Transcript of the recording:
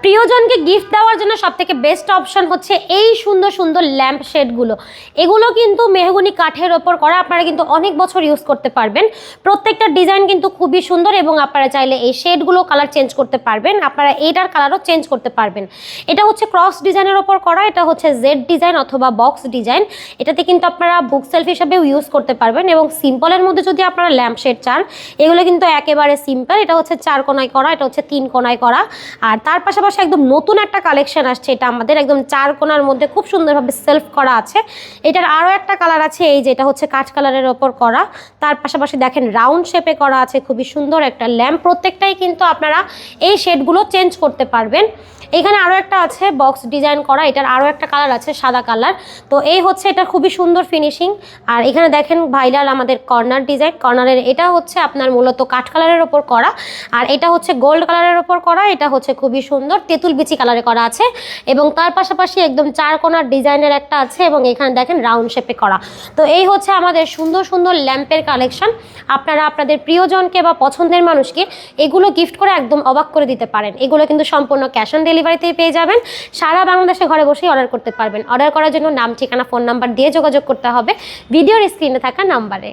প্রিয়জনকে গিফট দেওয়ার জন্য সবথেকে বেস্ট অপশন হচ্ছে এই সুন্দর সুন্দর ল্যাম্প শেডগুলো। এগুলো কিন্তু মেহগনি কাঠের ওপর করা, আপনারা কিন্তু অনেক বছর ইউজ করতে পারবেন। প্রত্যেকটা ডিজাইন কিন্তু খুবই সুন্দর এবং আপনারা চাইলে এই শেডগুলো কালার চেঞ্জ করতে পারবেন, আপনারা এইটার কালারও চেঞ্জ করতে পারবেন। এটা হচ্ছে ক্রস ডিজাইনের ওপর করা, এটা হচ্ছে জেড ডিজাইন অথবা বক্স ডিজাইন। এটাতে কিন্তু আপনারা বুক সেলফ হিসাবেও ইউজ করতে পারবেন। এবং সিম্পলের মধ্যে যদি আপনারা ল্যাম্প শেড চান, এগুলো কিন্তু একেবারে সিম্পল। এটা হচ্ছে 4 কোণায় করা, এটা হচ্ছে 3 কোণায় করা। আর তার পাশাপাশি একদম নতুন একটা কালেকশন আসছে, এটা আমাদের একদম 4 কোণার মধ্যে খুব সুন্দরভাবে সেলফ করা আছে। এটার আরও একটা কালার আছে, এই যে এটা হচ্ছে কাঁচ কালারের ওপর করা। তার পাশাপাশি দেখেন রাউন্ড শেপে করা আছে, খুবই সুন্দর একটা ল্যাম্প। প্রত্যেকটাই কিন্তু আপনারা এই শেডগুলো চেঞ্জ করতে পারবেন। এখানে আরও একটা আছে বক্স ডিজাইন করা, এটার আরও একটা কালার আছে সাদা কালার। তো এই হচ্ছে এটা খুবই সুন্দর ফিনিশিং। আর এখানে দেখেন ভাইরাল আমাদের কর্নার ডিজাইন, কর্নারের এটা হচ্ছে আপনার মূলত কাঠ কালারের ওপর করা, আর এটা হচ্ছে গোল্ড কালারের ওপর করা। এটা হচ্ছে খুবই সুন্দর তেঁতুল বিচি কালারে করা আছে। এবং তার পাশাপাশি একদম 4 কোণার ডিজাইনের একটা আছে এবং এখানে দেখেন রাউন্ড শেপে করা। তো এই হচ্ছে আমাদের সুন্দর সুন্দর ল্যাম্পের কালেকশন। আপনারা আপনাদের প্রিয়জনকে বা পছন্দের মানুষকে এগুলো গিফট করে একদম অবাক করে দিতে পারেন। এগুলো কিন্তু সম্পূর্ণ ক্যাশ অন ডেলিভারিতেই পেয়ে যাবেন। সারা বাংলাদেশে ঘরে বসেই অর্ডার করতে পারবেন। অর্ডার করার জন্য নাম, ঠিকানা, ফোন নাম্বার দিয়ে যোগাযোগ করতে হবে ভিডিওর স্ক্রিনে থাকা নাম্বারে।